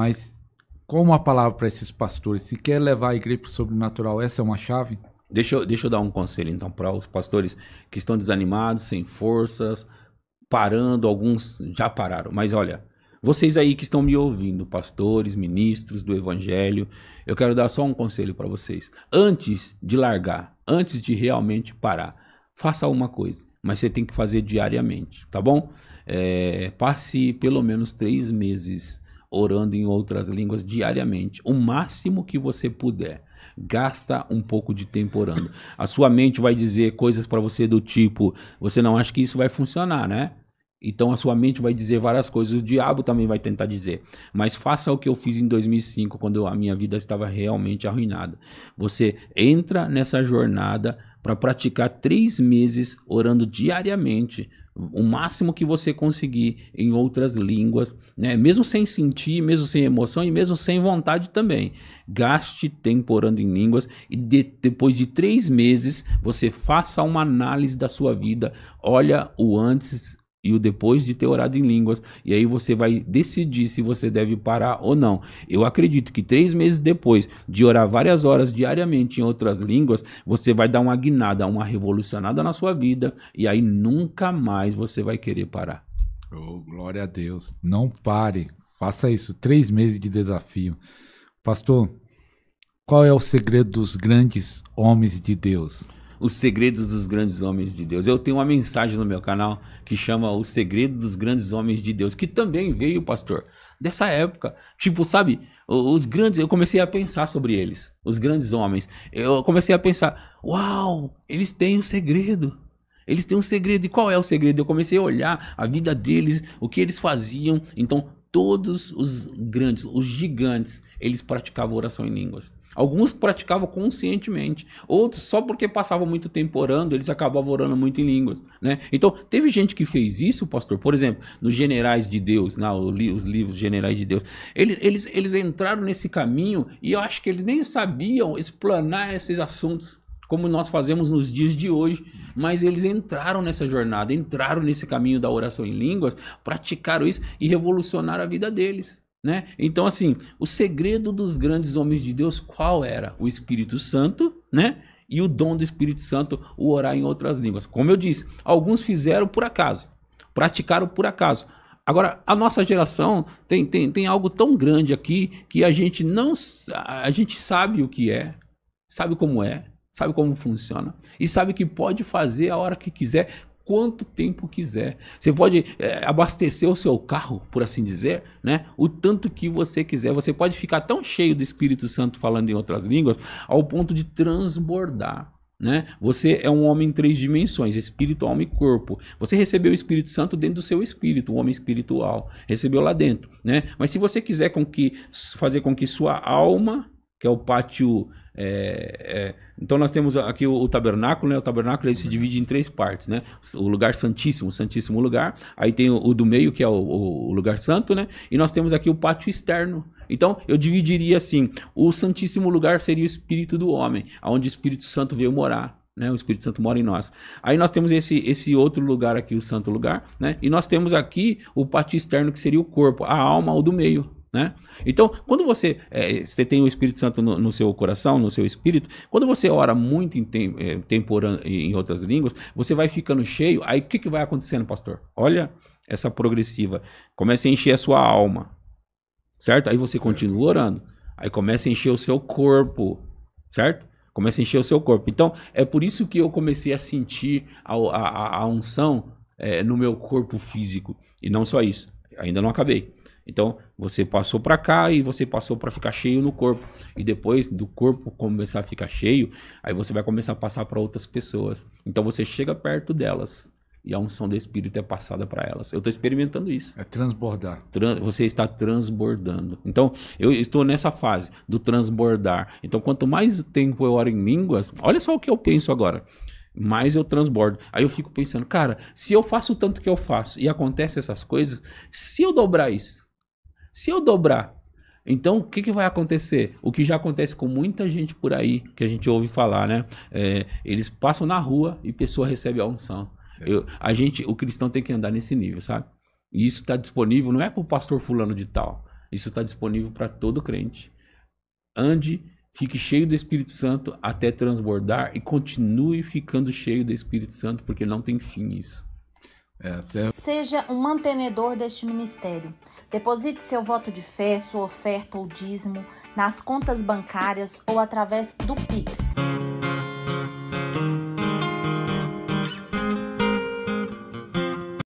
Mas como a palavra para esses pastores? Se quer levar a igreja para o sobrenatural, essa é uma chave? Deixa eu dar um conselho, então, para os pastores que estão desanimados, sem forças, parando, alguns já pararam. Mas olha, vocês aí que estão me ouvindo, pastores, ministros do evangelho, eu quero dar só um conselho para vocês. Antes de largar, antes de realmente parar, faça uma coisa, mas você tem que fazer diariamente, tá bom? Passe pelo menos 3 meses orando em outras línguas diariamente, o máximo que você puder. Gasta um pouco de tempo orando. A sua mente vai dizer coisas para você do tipo, você não acha que isso vai funcionar, né? Então a sua mente vai dizer várias coisas, o diabo também vai tentar dizer. Mas faça o que eu fiz em 2005, quando a minha vida estava realmente arruinada. Você entra nessa jornada para praticar 3 meses orando diariamente, o máximo que você conseguir em outras línguas, né? Mesmo sem sentir, mesmo sem emoção e mesmo sem vontade também. Gaste tempo orando em línguas e depois de 3 meses você faça uma análise da sua vida. Olha o antes e o depois de ter orado em línguas, e aí você vai decidir se você deve parar ou não. Eu acredito que 3 meses depois de orar várias horas diariamente em outras línguas, você vai dar uma guinada, uma revolucionada na sua vida, e aí nunca mais você vai querer parar. Oh, glória a Deus. Não pare. Faça isso. 3 meses de desafio. Pastor, qual é o segredo dos grandes homens de Deus? Os segredos dos grandes homens de Deus. Eu tenho uma mensagem no meu canal que chama Os Segredos dos Grandes Homens de Deus, que também veio, pastor, dessa época. Tipo, sabe, os grandes, eu comecei a pensar sobre eles, os grandes homens. Eu comecei a pensar, uau, eles têm um segredo. Eles têm um segredo. E qual é o segredo? Eu comecei a olhar a vida deles, o que eles faziam. Então, todos os grandes, os gigantes, eles praticavam oração em línguas. Alguns praticavam conscientemente, outros só porque passavam muito tempo orando, eles acabavam orando muito em línguas, né? Então, teve gente que fez isso, pastor, por exemplo, nos Generais de Deus, os livros Generais de Deus, eles entraram nesse caminho e eu acho que eles nem sabiam explanar esses assuntos, como nós fazemos nos dias de hoje, mas eles entraram nessa jornada, entraram nesse caminho da oração em línguas, praticaram isso e revolucionaram a vida deles. Né? Então, assim, o segredo dos grandes homens de Deus, qual era? O Espírito Santo, né? E o dom do Espírito Santo, o orar em outras línguas. Como eu disse, alguns fizeram por acaso, praticaram por acaso. Agora, a nossa geração tem algo tão grande aqui que a gente sabe o que é, sabe como funciona e sabe que pode fazer a hora que quiser, quanto tempo quiser. Você pode abastecer o seu carro, por assim dizer, né? O tanto que você quiser. Você pode ficar tão cheio do Espírito Santo falando em outras línguas ao ponto de transbordar. Né? Você é um homem em 3 dimensões, espírito, alma e corpo. Você recebeu o Espírito Santo dentro do seu espírito, o homem espiritual. Recebeu lá dentro. Né? Mas se você quiser fazer com que sua alma, que é o pátio... então nós temos aqui o tabernáculo, né? O tabernáculo ele se divide em 3 partes, né? O lugar santíssimo, o santíssimo lugar, aí tem o do meio que é o lugar santo, né? E nós temos aqui o pátio externo. Então eu dividiria assim, o santíssimo lugar seria o espírito do homem, onde o Espírito Santo veio morar. Né? O Espírito Santo mora em nós. Aí nós temos esse outro lugar aqui, o santo lugar, né? E nós temos aqui o pátio externo que seria o corpo, a alma, o do meio. Né? Então, quando você tem o Espírito Santo no seu coração, no seu espírito, quando você ora muito tempo orando em outras línguas, você vai ficando cheio, aí o que vai acontecendo, pastor? Olha essa progressiva, começa a encher a sua alma, certo? Aí você continua orando, aí começa a encher o seu corpo, certo? Começa a encher o seu corpo. Então, é por isso que eu comecei a sentir a unção no meu corpo físico, e não só isso, ainda não acabei. Então, você passou para cá e você passou para ficar cheio no corpo. E depois do corpo começar a ficar cheio, aí você vai começar a passar para outras pessoas. Então, você chega perto delas e a unção do Espírito é passada para elas. Eu estou experimentando isso. É transbordar. Você está transbordando. Então, eu estou nessa fase do transbordar. Então, quanto mais tempo eu oro em línguas, olha só o que eu penso agora. Mais eu transbordo. Aí eu fico pensando, cara, se eu faço o tanto que eu faço e acontece essas coisas, se eu dobrar isso, se eu dobrar, então o que vai acontecer? O que já acontece com muita gente por aí, que a gente ouve falar, né? Eles passam na rua e a pessoa recebe a unção. O cristão tem que andar nesse nível, sabe? E isso está disponível, não é para o pastor fulano de tal. Isso está disponível para todo crente. Ande, fique cheio do Espírito Santo até transbordar e continue ficando cheio do Espírito Santo, porque não tem fim isso. Seja um mantenedor deste ministério. Deposite seu voto de fé, sua oferta ou dízimo nas contas bancárias ou através do Pix.